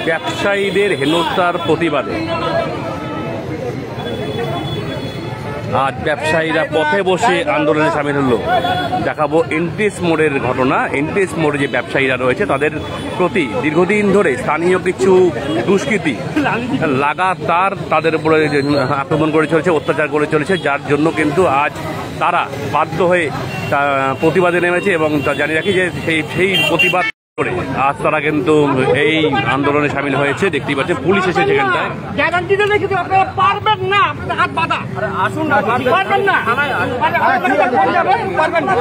ব্যবসায়ীদের হেনস্থার প্রতিবাদে আজ ব্যবসায়ীরা পথে বসে আন্দোলনে সামিল হলো। দেখাবো এনটিএস মোড়ের ঘটনা। এনটিএস মোড়ে যে ব্যবসায়ীরা রয়েছে তাদের প্রতি দীর্ঘদিন ধরে স্থানীয় কিছু দুষ্কৃতী লাগাতার তাদের উপরে আক্রমণ করে চলেছে, অত্যাচার করে চলেছে, যার জন্য কিন্তু আজ তারা বাধ্য হয়ে প্রতিবাদে নেমেছে। এবং জানিয়ে রাখি যে সেই প্রতিবাদ করে আজ তারা কিন্তু এই আন্দোলনে সামিল হয়েছে। দেখতেই পাচ্ছেন পুলিশ এসেছে সেখানটায়। গ্যারান্টি দিলে কিন্তু আপনারা পারবেন না, হাত বাঁধা আসুন না, পারবেন না, পারবেন না,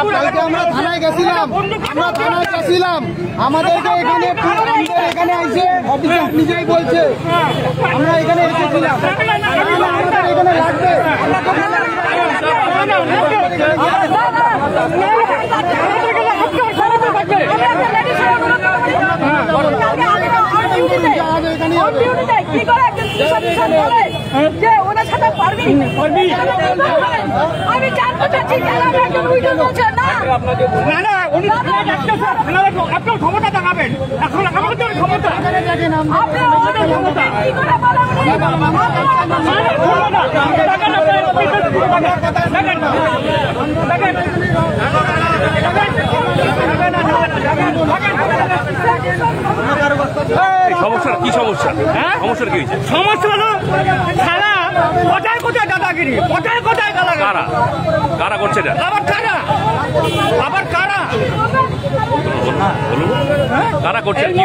আমরা থানায় গেছিলাম, আমাদেরকে এখানে এসে অফিসার নিজেই বলছে আমরা এখানে এসেছিলাম, আমাদের এখানে লাগবে। আমি জানতে চাচ্ছি আপনার ক্ষমতা দেখাবেন, এখন আমাদের ক্ষমতা সমস্যা কি? সমস্যা সমস্যা কি হয়েছে? সমস্যা হলো খেলা কোথায় কোথায় দাদাগিরি, কোথায় কোথায় দাদাগিরি, কারা কারা করছে এটা? আবার কারা বলুন কারা করছে? কি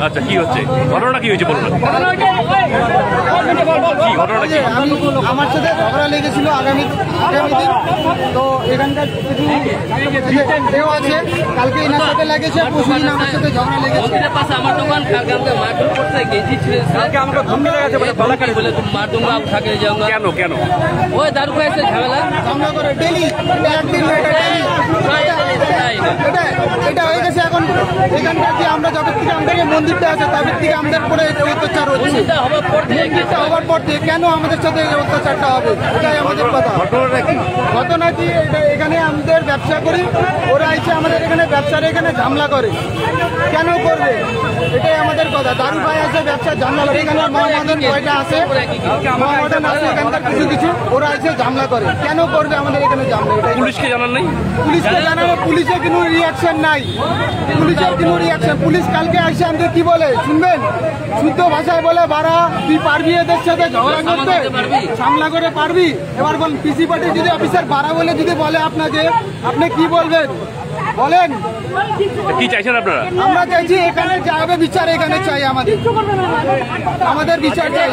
আচ্ছা কি হচ্ছে? ঘটনাটা কি হয়েছে বলুন। কি ঘটনাটা কি? আমার সাথে ঝগড়া লেগেছিল আগামী দিন, তো এখানকার কেউ আছে, কালকে এনার সাথে লেগেছে, পরশুদিন আমার সাথে ঝগড়া লেগেছে। আমার দোকান মারধর করছে, গেছি আমাকে ধমকি লেগেছে বলে বালাকারি বলে তুমি মার দুঙ্গা থাকে যাওয়া। কেন কেন? ওই দারু খাইছে ঝামেলা ঝামেলা করে ডেলি একদিন এটা হয়ে গেছে। এখন এখানকার যে আমরা যত থেকে আমাদের মন্দিরটা আছে তাদের থেকে আমাদের পরে অত্যাচার হচ্ছে, হওয়ার পর থেকে কেন আমাদের সাথে অত্যাচারটা হবে? এটাই আমাদের কথা। ঘটনা কি? এখানে আমাদের ব্যবসা করি, ওরা এসে আমাদের এখানে ব্যবসার এখানে ঝামেলা করে, কেন করবে? এটাই আমাদের কথা। দারু ভাই আছে, ব্যবসার ঝামেলা করে, এখানে মহামদন কয়টা আছে, মহামদন আছে এখানকার কিছু কিছু, ওরা এসে ঝামেলা করে, কেন করবে আমাদের এখানে ঝামেলা? পুলিশকে জানান নাই? পুলিশকে জানানো, পুলিশের কোনো রিয়াকশন নাই, পুলিশের কোনো রিয়াকশন। পুলিশ কালকে আসে আমাদের কি বলে শুনবেন? শুদ্ধ ভাষায় বলে বাড়া তুই পারবি এদের সাথে ঝগড়া করতে, সামলা করে পারবি? এবার বল পিসি পার্টি যদি অফিসার বাড়া বলে যদি বলে আপনাকে, আপনি কি বলবেন বলেন? কি চাইছেন আপনারা? আমরা চাইছি এখানে যা হবে বিচার এখানে চাই, আমাদের বিচার চাই।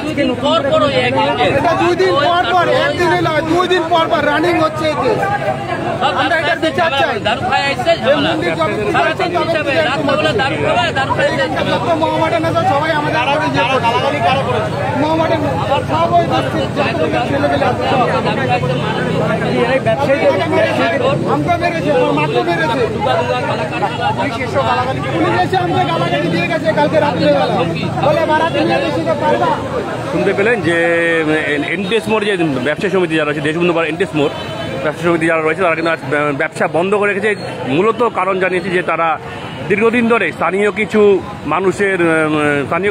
এটা 2 দিন পর পর, একদিনে নয় 2 দিন পর পর রানিং হচ্ছে এতে। আমরা এটার বিচার চাই। মহামাডান সবাই আমাদের মহামাডান সব ওই আমাকে মেরেছে, আমার মাকে মেরেছে, গালাগালি দিয়ে গেছে কালকে রাত্রেবেলা, বলে বাড়া তুমি পারবা। শুনতে পেলেন যে এনটিএস মোড় যে ব্যবসা সমিতি যারা রয়েছে, দেশবন্ধু এনটিএস মোড় ব্যবসা সমিতি যারা রয়েছে তারা কিন্তু ব্যবসা বন্ধ করে রেখেছে। মূলত কারণ জানিয়েছে যে তারা দীর্ঘদিন ধরে স্থানীয়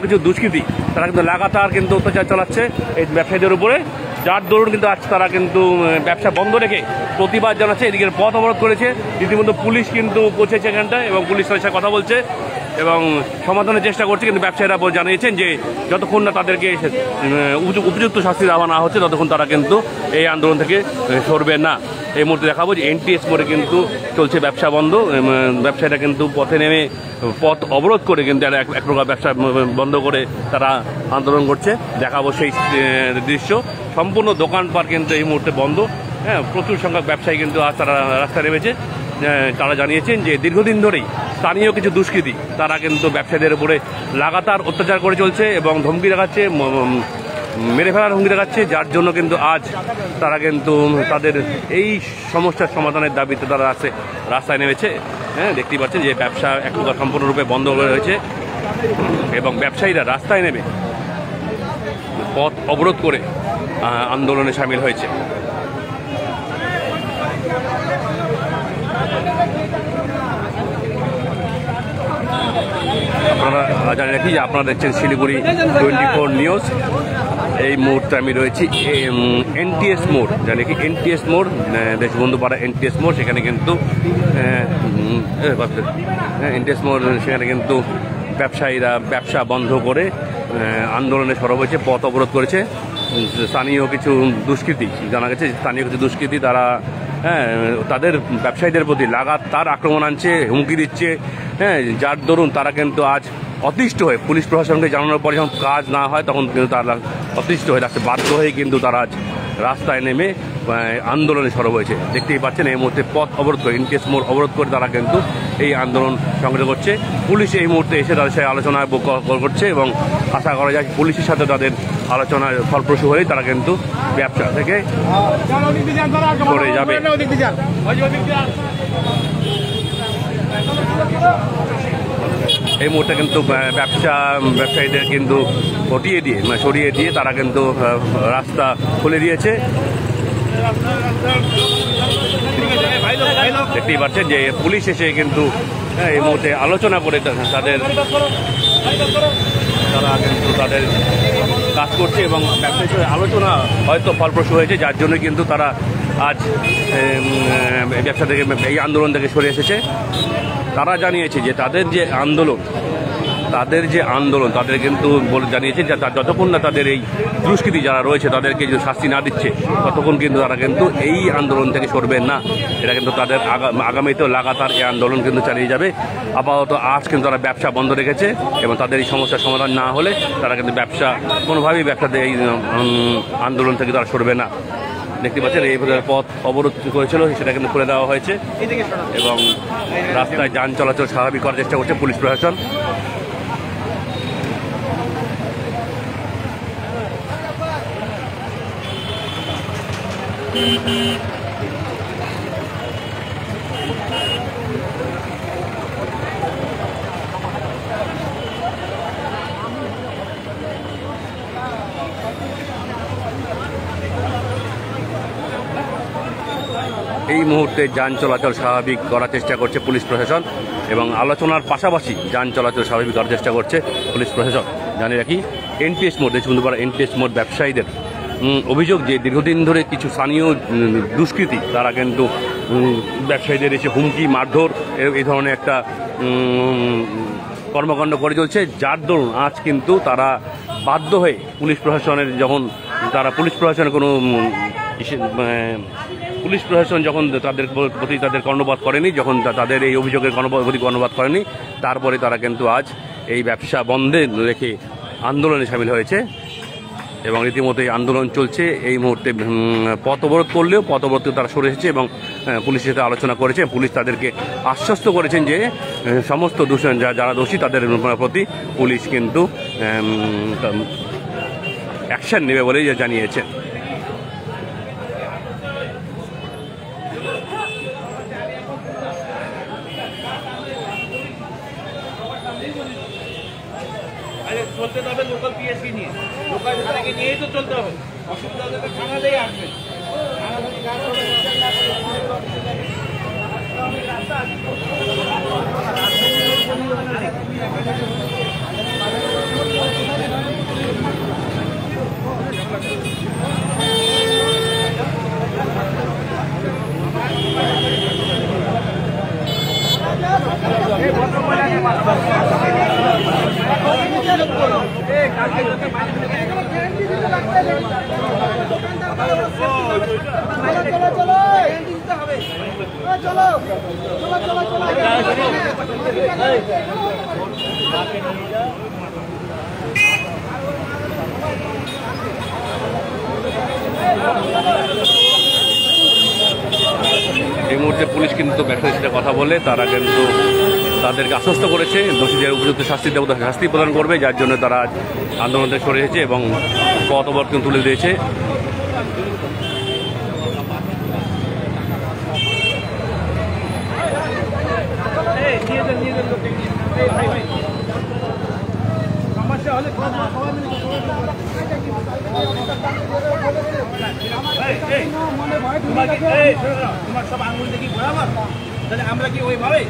কিছু দুষ্কৃতী তারা কিন্তু লাগাতার কিন্তু অত্যাচার চালাচ্ছে এই ব্যবসায়ীদের উপরে, যার দরুন কিন্তু আজ তারা কিন্তু ব্যবসা বন্ধ রেখে প্রতিবাদ জানাচ্ছে। এদিকে পথ অবরোধ করেছে, রীতিমতো পুলিশ কিন্তু পৌঁছেছে এখানটায় এবং পুলিশ তাদের সাথে কথা বলছে এবং সমাধানের চেষ্টা করছে। কিন্তু ব্যবসায়ীরা জানিয়েছেন যে যতক্ষণ না তাদেরকে উপযুক্ত শাস্তি দেওয়া না হচ্ছে ততক্ষণ তারা কিন্তু এই আন্দোলন থেকে সরবে না। এই মুহূর্তে দেখাবো যে এনটিএস মোড়ে কিন্তু চলছে ব্যবসা বন্ধ। ব্যবসায়ীরা কিন্তু পথে নেমে পথ অবরোধ করে কিন্তু এক প্রকার ব্যবসা বন্ধ করে তারা আন্দোলন করছে। দেখাবো সেই দৃশ্য। সম্পূর্ণ দোকানপাট কিন্তু এই মুহূর্তে বন্ধ। হ্যাঁ, প্রচুর সংখ্যক ব্যবসায়ী কিন্তু আজ তারা রাস্তায় নেমেছে। তারা জানিয়েছেন যে দীর্ঘদিন ধরেই স্থানীয় কিছু দুষ্কৃতী তারা কিন্তু ব্যবসায়ীদের উপরে লাগাতার অত্যাচার করে চলছে এবং ধমকি দেখাচ্ছে, মেরে ফেলার হুমকি দেখাচ্ছে, যার জন্য কিন্তু আজ তারা কিন্তু তাদের এই সমস্যার সমাধানের দাবিতে তারা রাস্তায় নেমেছে। হ্যাঁ, দেখতেই পাচ্ছেন যে ব্যবসা এক প্রকার সম্পূর্ণরূপে বন্ধ হয়ে রয়েছে এবং ব্যবসায়ীরা রাস্তায় নেমে পথ অবরোধ করে আন্দোলনে সামিল হয়েছে। জানি রাখি যে আপনারা দেখছেন শিলিগুড়ি 24 নিউজ। এই মুহূর্তে আমি রয়েছি এনটিএস মোড়, জানি কি এনটিএস মোড়, দেশবন্ধুপাড়া এনটিএস মোড়। সেখানে কিন্তু এনটিএস মোড়, সেখানে কিন্তু ব্যবসায়ীরা ব্যবসা বন্ধ করে আন্দোলনে সরব হয়েছে, পথ অবরোধ করেছে। স্থানীয় কিছু দুষ্কৃতী, জানা গেছে স্থানীয় কিছু দুষ্কৃতী তারা তাদের ব্যবসায়ীদের প্রতি লাগাতার আক্রমণ আনছে, হুমকি দিচ্ছে, যার দরুন তারা কিন্তু আজ অতিষ্ঠ হয়ে পুলিশ প্রশাসনকে জানানোর পরে যখন কাজ না হয় তখন কিন্তু তারা অতিষ্ঠ হয়ে রাখতে বাধ্য হয়ে কিন্তু তারা আজ রাস্তায় নেমে আন্দোলনে সরব হয়েছে। দেখতেই পাচ্ছেন এই মুহূর্তে পথ অবরোধ করে, ইনকেস মোড় অবরোধ করে তারা কিন্তু এই আন্দোলন সংগঠিত করছে। পুলিশ এই মুহূর্তে এসে তাদের সাথে আলোচনায় করছে এবং আশা করা যায় পুলিশের সাথে তাদের আলোচনায় ফলপ্রসূ হলেই তারা কিন্তু ব্যবসা থেকে সরে যাবে। এই মুহূর্তে কিন্তু ব্যবসায়ীদের কিন্তু সরিয়ে দিয়ে তারা কিন্তু রাস্তা খুলে দিয়েছে। দেখতেই পাচ্ছেন যে পুলিশ এসে কিন্তু এই মুহূর্তে আলোচনা করে তারা কিন্তু তাদের কাজ করছে এবং ব্যবসায়ীর সাথে আলোচনা হয়তো ফলপ্রসূ হয়েছে, যার জন্য কিন্তু তারা আজ ব্যবসা থেকে এই আন্দোলন থেকে সরে এসেছে। তারা জানিয়েছে যে তাদের যে আন্দোলন তাদের কিন্তু জানিয়েছে যে যতক্ষণ না তাদের এই দুষ্কৃতী যারা রয়েছে তাদেরকে যদি শাস্তি না দিচ্ছে ততক্ষণ কিন্তু তারা কিন্তু এই আন্দোলন থেকে সরবেন না। এটা কিন্তু তাদের আগামীতেও লাগাতার এই আন্দোলন কিন্তু চালিয়ে যাবে। আপাতত আজ কিন্তু তারা ব্যবসা বন্ধ রেখেছে এবং তাদের এই সমস্যার সমাধান না হলে তারা কিন্তু কোনোভাবেই ব্যবসাতে এই আন্দোলন থেকে তারা সরবে না। দেখতে পাচ্ছেন এই পথ অবরোধ করেছিল সেটা কিন্তু খুলে দেওয়া হয়েছে এবং রাস্তায় যান চলাচল স্বাভাবিক করার চেষ্টা করছে পুলিশ প্রশাসন। এই মুহূর্তে যান চলাচল স্বাভাবিক করার চেষ্টা করছে পুলিশ প্রশাসন এবং আলোচনার পাশাপাশি যান চলাচল স্বাভাবিক করার চেষ্টা করছে পুলিশ প্রশাসন। জানিয়ে রাখি এনটিএস মোড়, দেশবন্ধুপাড়া এনটিএস মোড় ব্যবসায়ীদের অভিযোগ যে দীর্ঘদিন ধরে কিছু স্থানীয় দুষ্কৃতী তারা কিন্তু ব্যবসায়ীদের এসে হুমকি মারধর এই ধরনের একটা কর্মকাণ্ড করে চলছে, যার দরুন আজ কিন্তু তারা বাধ্য হয়ে পুলিশ প্রশাসনের পুলিশ প্রশাসন যখন তাদের প্রতি তাদের কর্ণপাত করেনি, যখন তাদের এই অভিযোগের প্রতি কর্ণপাত করেনি, তারপরে তারা কিন্তু আজ এই ব্যবসা বন্ধে রেখে আন্দোলনে সামিল হয়েছে এবং রীতিমতো এই আন্দোলন চলছে। এই মুহূর্তে পথ অবরোধ করলেও পথ অবরোধ তারা সরে এসেছে এবং পুলিশের সাথে আলোচনা করেছে। পুলিশ তাদেরকে আশ্বস্ত করেছেন যে সমস্ত যারা দোষী তাদের প্রতি পুলিশ কিন্তু অ্যাকশন নেবে বলেই জানিয়েছেন। চলতে হবে লোকাল পিএসসি নিয়ে, লোকাল থানাকে নিয়েই তো চলতে হবে। অসুবিধা হলে তো থানাতেই আসবে। এই মুহূর্তে পুলিশ কিন্তু ব্যবসায়ীর সাথে কথা বলে তারা কিন্তু তাদেরকে আশ্বস্ত করেছে দোষীদের উপযুক্ত শাস্তি প্রদান করবে, যার জন্য তারা আন্দোলন থেকে সরে এসেছে এবং পথ অবরোধ তুলে দিয়েছে। সমস্যা হলে তোমার সব আঙুল দেখি বরাবর, তাহলে আমরা কি ওইভাবে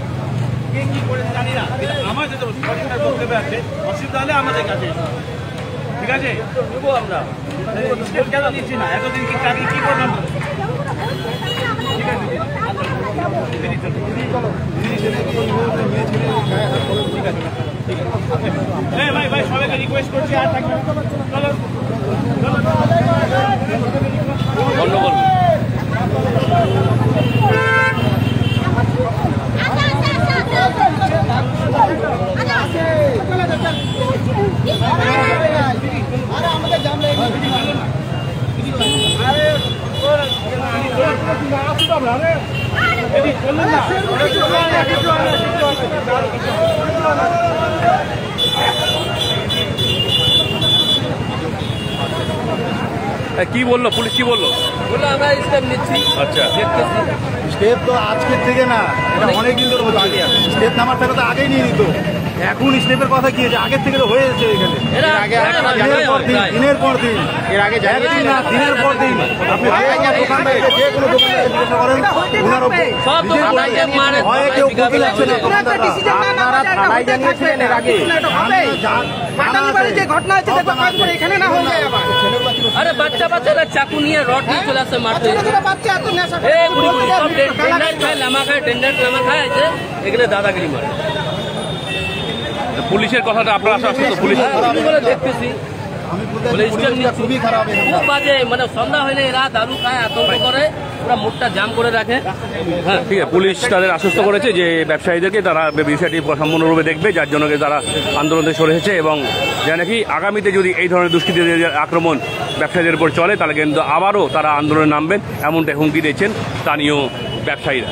কে কি করেছে জানি না, কিন্তু আমার যেটা সরকারের বক্তব্য আছে, অসুবিধা হলে আমাদের কাছে এসো। ঠিক আছে, দেবো আমরা। স্টেপ কেন নিচ্ছি না? এতদিন কি কাকি কি করলাম? ঠিক আছে, দিদি চলো। ঠিক আছে, ভাই ভাই সবাইকে রিকোয়েস্ট করছি আর থাকবে না। চলো গন্ডগোল। আরে আমাদের জাম লেগে দিদি চলুন না। কি বললো পুলিশ, কি বললো? বলে আমরা স্টেপ নিচ্ছি, আচ্ছা, দেখতেছি। স্টেপ তো আজকের থেকে না, এটা অনেকদিন ধরে হচ্ছে। স্টেপ নামার টাকা তো আগেই নিয়ে নিত, এখন স্টেপের কথা কি আছে? আগের থেকে তো হয়েছে এখানে এরা দিনের পর দিন, দিনের পর দিন, এর আগে দিনের পর দিন। আপনি দোকানদার যে কোনো দোকানদার জিজ্ঞাসা করেন, ওনার সব দোকানদারকে মারে ভয়ে কেউ কোকিল আছে না। আপনারা থানায় জানিয়েছিলেন এর আগে? ঘটনা হচ্ছে এখানে না হয়ে যায় আবার। আরে বাচ্চারা চাকু নিয়ে রড নিয়ে চলে আসছে মারতে। বাচ্চা এত নেশা এই বুড়ি বুড়ি সব টেন্ডার খায়, লামা খায়, টেন্ডার লামা খায়, আছে এখানে দাদাগিরি মারে। পুলিশের কথাটা আপনারা আসলে তো পুলিশ আমি বলে দেখতেছি, আমি বলে স্টেপ নিচ্ছি। খুবই খারাপ। খুব বাজে, মানে সন্ধ্যা হইলে এরা দারু খায়, আতঙ্ক করে, ওরা মুখটা জাম করে রাখে। হ্যাঁ, ঠিক আছে, পুলিশ তাদের আশ্বস্ত করেছে যে ব্যবসায়ীদেরকে তারা বিষয়টি সম্পূর্ণরূপে দেখবে, যার জন্য তারা আন্দোলন থেকে সরে এসেছে এবং যা নাকি আগামীতে যদি এই ধরনের দুষ্কৃতীদের আক্রমণ ব্যবসায়ীদের উপর চলে তাহলে কিন্তু আবারও তারা আন্দোলনে নামবেন, এমনটা হুমকি দিয়েছেন স্থানীয় ব্যবসায়ীরা।